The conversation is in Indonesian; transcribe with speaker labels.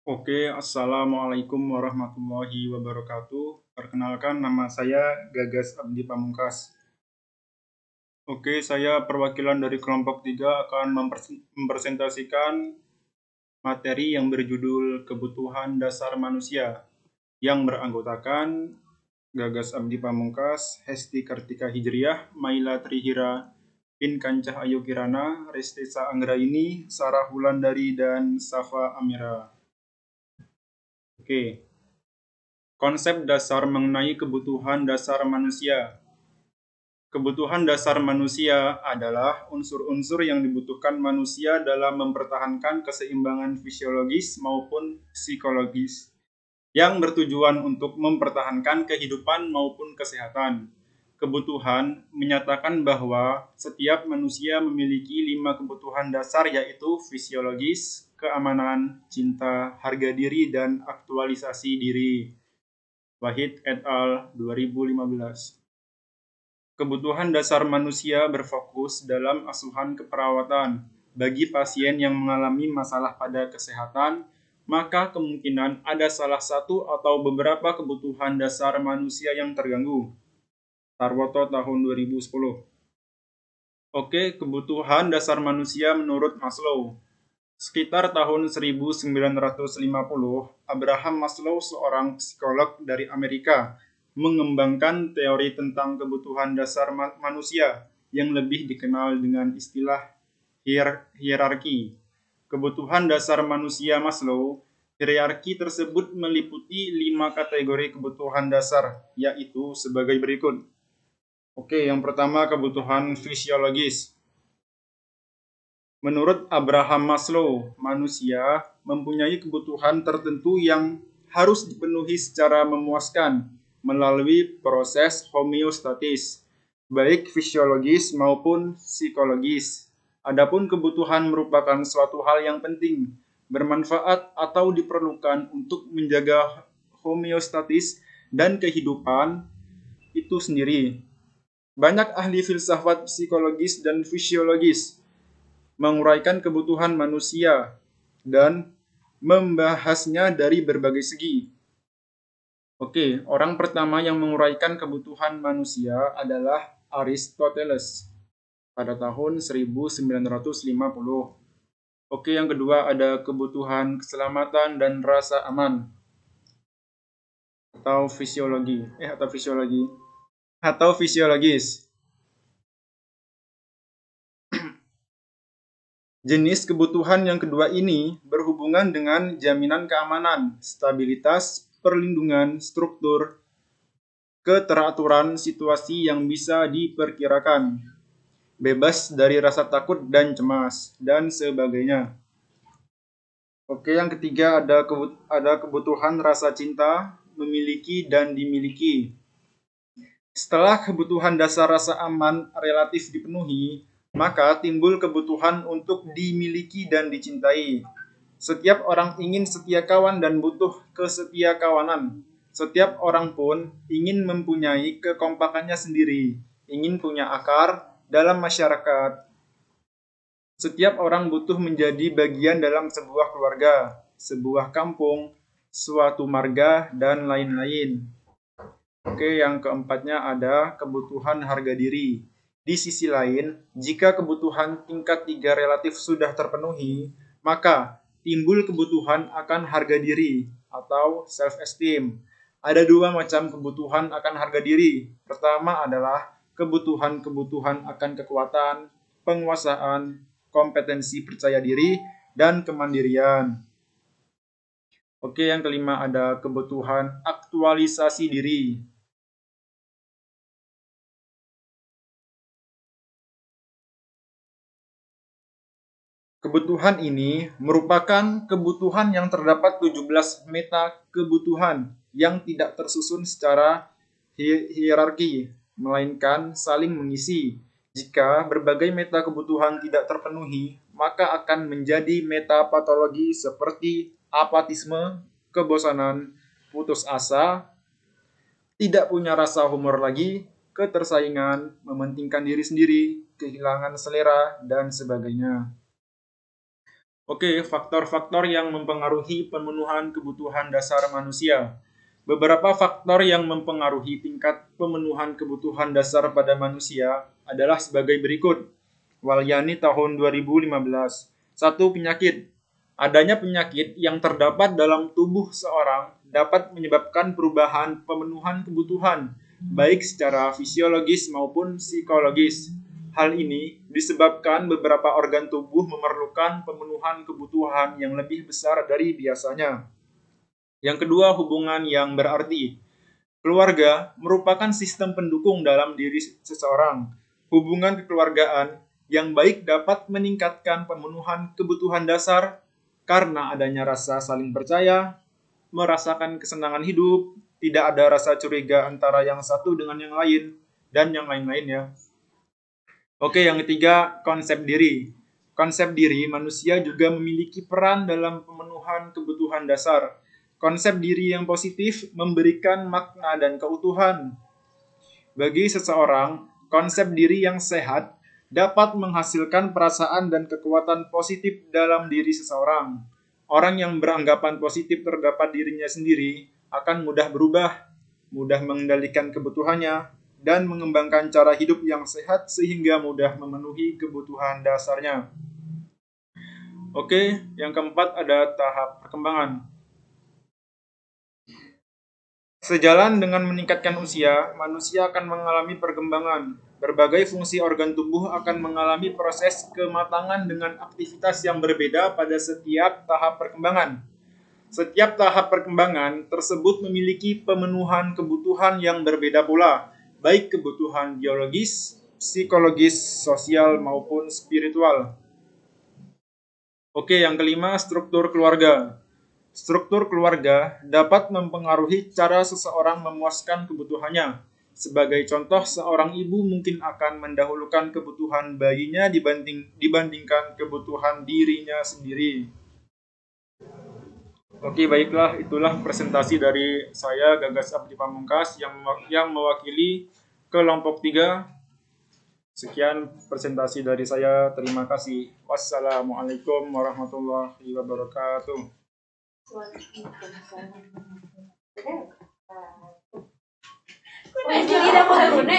Speaker 1: Assalamualaikum warahmatullahi wabarakatuh. Perkenalkan, nama saya Gagas Abdi Pamungkas. Saya perwakilan dari kelompok 3 akan mempresentasikan materi yang berjudul Kebutuhan Dasar Manusia yang beranggotakan Gagas Abdi Pamungkas, Hesti Kartika Hijriah, Maila Trihira, Pinkancah Ayu Kirana, Restesa Anggraini, Sarah Wulandari, dan Safa Amira. Konsep dasar mengenai kebutuhan dasar manusia. Kebutuhan dasar manusia adalah unsur-unsur yang dibutuhkan manusia dalam mempertahankan keseimbangan fisiologis maupun psikologis yang bertujuan untuk mempertahankan kehidupan maupun kesehatan. Kebutuhan menyatakan bahwa setiap manusia memiliki 5 kebutuhan dasar, yaitu fisiologis, keamanan, cinta, harga diri, dan aktualisasi diri. Wahid et al. 2015. Kebutuhan dasar manusia berfokus dalam asuhan keperawatan. Bagi pasien yang mengalami masalah pada kesehatan, maka kemungkinan ada salah satu atau beberapa kebutuhan dasar manusia yang terganggu. Tarwoto tahun 2010. Kebutuhan dasar manusia menurut Maslow. Sekitar tahun 1950, Abraham Maslow, seorang psikolog dari Amerika, mengembangkan teori tentang kebutuhan dasar manusia yang lebih dikenal dengan istilah hierarki. Kebutuhan dasar manusia Maslow, hierarki tersebut meliputi 5 kategori kebutuhan dasar, yaitu sebagai berikut. Yang pertama, kebutuhan fisiologis. Menurut Abraham Maslow, manusia mempunyai kebutuhan tertentu yang harus dipenuhi secara memuaskan melalui proses homeostatis, baik fisiologis maupun psikologis. Adapun kebutuhan merupakan suatu hal yang penting, bermanfaat atau diperlukan untuk menjaga homeostatis dan kehidupan itu sendiri. Banyak ahli filsafat psikologis dan fisiologis menguraikan kebutuhan manusia dan membahasnya dari berbagai segi. Orang pertama yang menguraikan kebutuhan manusia adalah Aristoteles pada tahun 1950. Yang kedua ada kebutuhan keselamatan dan rasa aman atau fisiologis. Jenis kebutuhan yang kedua ini berhubungan dengan jaminan keamanan, stabilitas, perlindungan, struktur, keteraturan situasi yang bisa diperkirakan, bebas dari rasa takut dan cemas, dan sebagainya. Yang ketiga ada kebutuhan rasa cinta, memiliki dan dimiliki. Setelah kebutuhan dasar rasa aman relatif dipenuhi, maka timbul kebutuhan untuk dimiliki dan dicintai. Setiap orang ingin setia kawan dan butuh kesetiakawanan. Setiap orang pun ingin mempunyai kekompakannya sendiri, ingin punya akar dalam masyarakat. Setiap orang butuh menjadi bagian dalam sebuah keluarga, sebuah kampung, suatu marga, dan lain-lain. Yang keempatnya ada kebutuhan harga diri. Di sisi lain, jika kebutuhan tingkat 3 relatif sudah terpenuhi, maka timbul kebutuhan akan harga diri atau self-esteem. Ada 2 macam kebutuhan akan harga diri. Pertama adalah kebutuhan akan kekuatan, penguasaan, kompetensi percaya diri, dan kemandirian. Yang kelima ada kebutuhan aktualisasi diri. Kebutuhan ini merupakan kebutuhan yang terdapat 17 meta kebutuhan yang tidak tersusun secara hierarki, melainkan saling mengisi. Jika berbagai meta kebutuhan tidak terpenuhi, maka akan menjadi meta patologi seperti apatisme, kebosanan, putus asa, tidak punya rasa humor lagi, ketersaingan, mementingkan diri sendiri, kehilangan selera, dan sebagainya. Oke, faktor-faktor yang mempengaruhi pemenuhan kebutuhan dasar manusia. Beberapa faktor yang mempengaruhi tingkat pemenuhan kebutuhan dasar pada manusia adalah sebagai berikut. Walyani tahun 2015. 1. Penyakit. Adanya penyakit yang terdapat dalam tubuh seorang dapat menyebabkan perubahan pemenuhan kebutuhan, baik secara fisiologis maupun psikologis. Hal ini disebabkan beberapa organ tubuh memerlukan pemenuhan kebutuhan yang lebih besar dari biasanya. Yang kedua, hubungan yang berarti. Keluarga merupakan sistem pendukung dalam diri seseorang. Hubungan kekeluargaan yang baik dapat meningkatkan pemenuhan kebutuhan dasar karena adanya rasa saling percaya, merasakan kesenangan hidup, tidak ada rasa curiga antara yang satu dengan yang lain, dan yang lain-lainnya. Oke, yang ketiga, konsep diri. Konsep diri manusia juga memiliki peran dalam pemenuhan kebutuhan dasar. Konsep diri yang positif memberikan makna dan keutuhan. Bagi seseorang, konsep diri yang sehat dapat menghasilkan perasaan dan kekuatan positif dalam diri seseorang. Orang yang beranggapan positif terhadap dirinya sendiri akan mudah berubah, mudah mengendalikan kebutuhannya, dan mengembangkan cara hidup yang sehat sehingga mudah memenuhi kebutuhan dasarnya. Oke, yang keempat ada tahap perkembangan. Sejalan dengan meningkatkan usia, manusia akan mengalami perkembangan. Berbagai fungsi organ tubuh akan mengalami proses kematangan dengan aktivitas yang berbeda pada setiap tahap perkembangan. Setiap tahap perkembangan tersebut memiliki pemenuhan kebutuhan yang berbeda pula, baik kebutuhan biologis, psikologis, sosial, maupun spiritual. Oke, yang kelima, struktur keluarga. Struktur keluarga dapat mempengaruhi cara seseorang memuaskan kebutuhannya. Sebagai contoh, seorang ibu mungkin akan mendahulukan kebutuhan bayinya dibandingkan kebutuhan dirinya sendiri. Oke, baiklah, itulah presentasi dari saya, Gagas Abdi Pamungkas, yang mewakili kelompok 3. Sekian presentasi dari saya. Terima kasih. Wassalamualaikum warahmatullahi wabarakatuh.